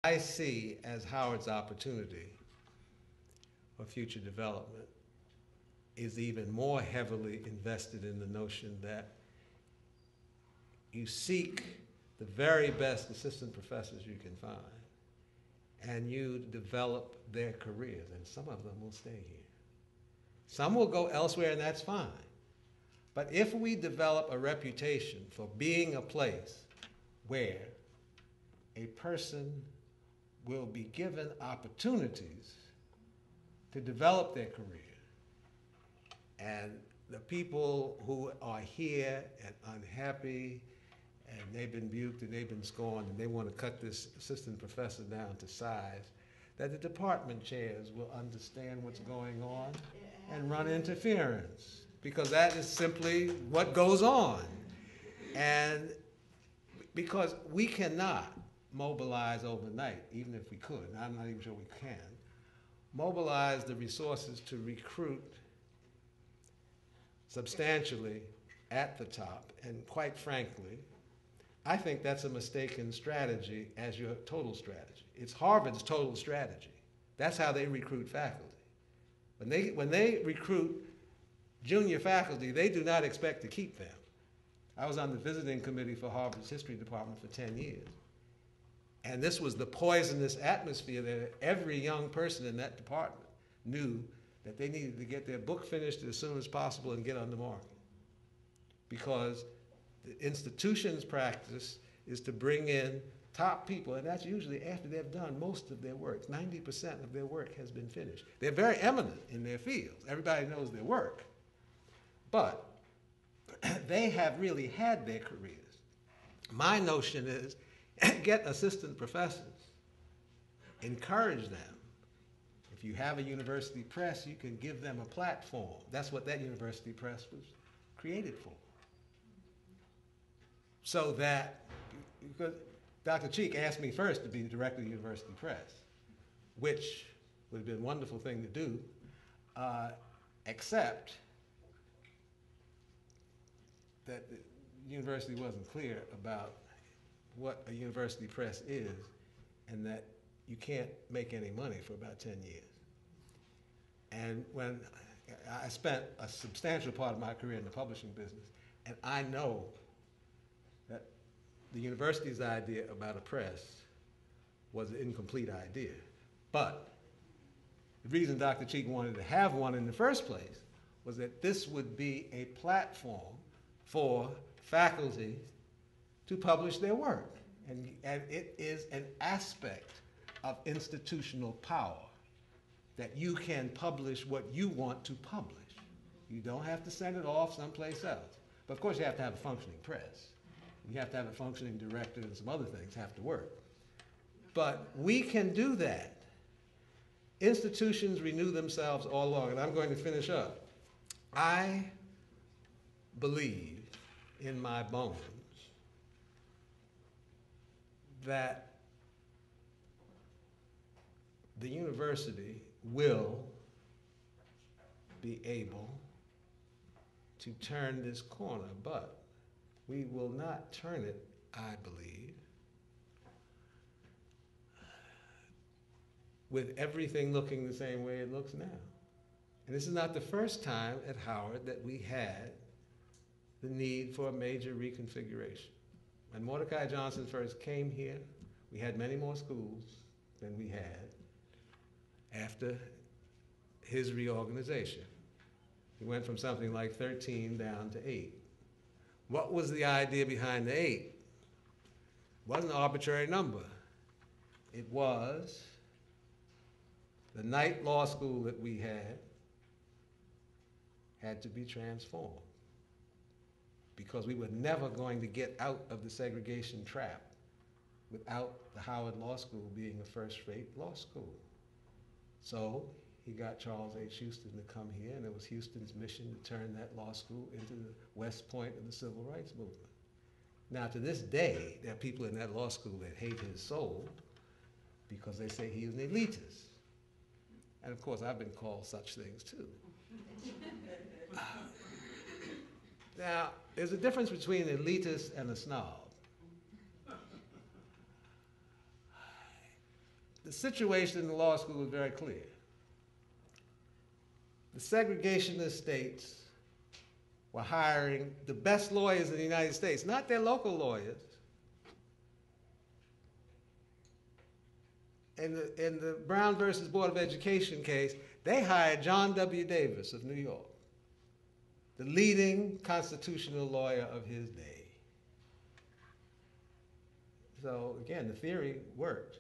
I see as Howard's opportunity for future development is even more heavily invested in the notion that you seek the very best assistant professors you can find, and you develop their careers, and some of them will stay here. Some will go elsewhere, and that's fine. But if we develop a reputation for being a place where a person will be given opportunities to develop their career, and the people who are here and unhappy, and they've been buked and they've been scorned, and they want to cut this assistant professor down to size, that the department chairs will understand what's going on and run interference, because that is simply what goes on. And because we cannot mobilize overnight, even if we could, and I'm not even sure we can, mobilize the resources to recruit substantially at the top. And quite frankly, I think that's a mistaken strategy as your total strategy. It's Harvard's total strategy. That's how they recruit faculty. When they recruit junior faculty, they do not expect to keep them. I was on the visiting committee for Harvard's history department for 10 years. And this was the poisonous atmosphere that every young person in that department knew that they needed to get their book finished as soon as possible and get on the market. Because the institution's practice is to bring in top people, and that's usually after they've done most of their work. 90% of their work has been finished. They're very eminent in their fields. Everybody knows their work. But they have really had their careers. My notion is get assistant professors, encourage them. If you have a university press, you can give them a platform. That's what that university press was created for. So that, because Dr. Cheek asked me first to be the director of the university press, which would have been a wonderful thing to do, except that the university wasn't clear about what a university press is, and that you can't make any money for about 10 years. And when I spent a substantial part of my career in the publishing business, and I know that the university's idea about a press was an incomplete idea. But the reason Dr. Cheek wanted to have one in the first place was that this would be a platform for faculty to publish their work. And it is an aspect of institutional power that you can publish what you want to publish. You don't have to send it off someplace else. But of course you have to have a functioning press. You have to have a functioning director, and some other things have to work. But we can do that. Institutions renew themselves all along, and I'm going to finish up. I believe in my bones that the university will be able to turn this corner, but we will not turn it, I believe, with everything looking the same way it looks now. And this is not the first time at Howard that we had the need for a major reconfiguration. When Mordecai Johnson first came here, we had many more schools than we had after his reorganization. He went from something like 13 down to 8. What was the idea behind the 8? It wasn't an arbitrary number. It was the night law school that we had to be transformed, because we were never going to get out of the segregation trap without the Howard Law School being a first-rate law school. So he got Charles H. Houston to come here, and it was Houston's mission to turn that law school into the West Point of the civil rights movement. Now, to this day, there are people in that law school that hate his soul because they say he is an elitist. And of course, I've been called such things too. Now, there's a difference between an elitist and a snob. the situation in the law school was very clear. The segregationist states were hiring the best lawyers in the United States, not their local lawyers. In the Brown versus Board of Education case, they hired John W. Davis of New York, the leading constitutional lawyer of his day. So again, the theory worked.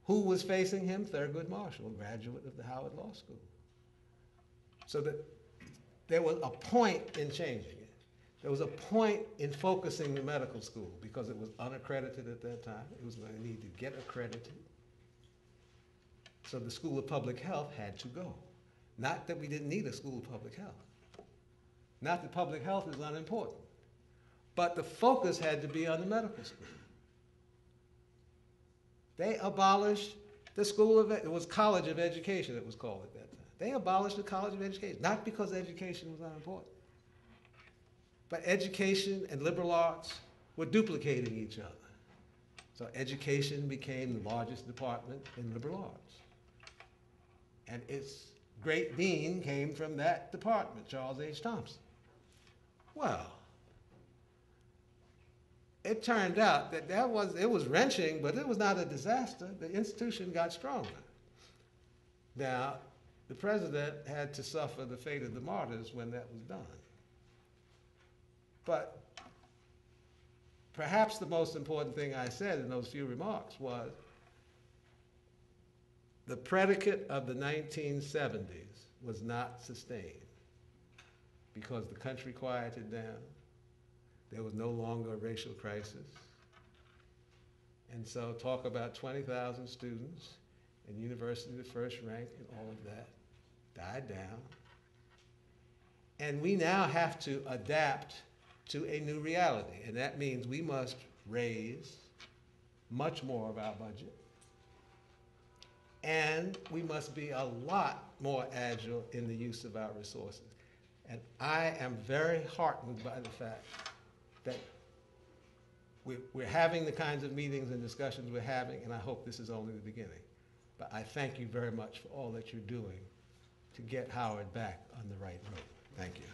Who was facing him? Thurgood Marshall, a graduate of the Howard Law School. So that there was a point in changing it. There was a point in focusing the medical school because it was unaccredited at that time. It was going to need to get accredited. So the School of Public Health had to go. Not that we didn't need a School of Public Health. Not that public health is unimportant. But the focus had to be on the medical school. They abolished the School of, it was College of Education it was called at that time. They abolished the College of Education, not because education was unimportant, but education and liberal arts were duplicating each other. So education became the largest department in liberal arts. And its great dean came from that department, Charles H. Thompson. Well, it turned out that it was wrenching, but it was not a disaster. The institution got stronger. Now, the president had to suffer the fate of the martyrs when that was done. But perhaps the most important thing I said in those few remarks was the predicate of the 1970s was not sustained because the country quieted down. There was no longer a racial crisis. And so talk about 20,000 students and university the first rank and all of that died down. And we now have to adapt to a new reality. And that means we must raise much more of our budget. And we must be a lot more agile in the use of our resources. And I am very heartened by the fact that we're having the kinds of meetings and discussions we're having, and I hope this is only the beginning. But I thank you very much for all that you're doing to get Howard back on the right road. Thank you.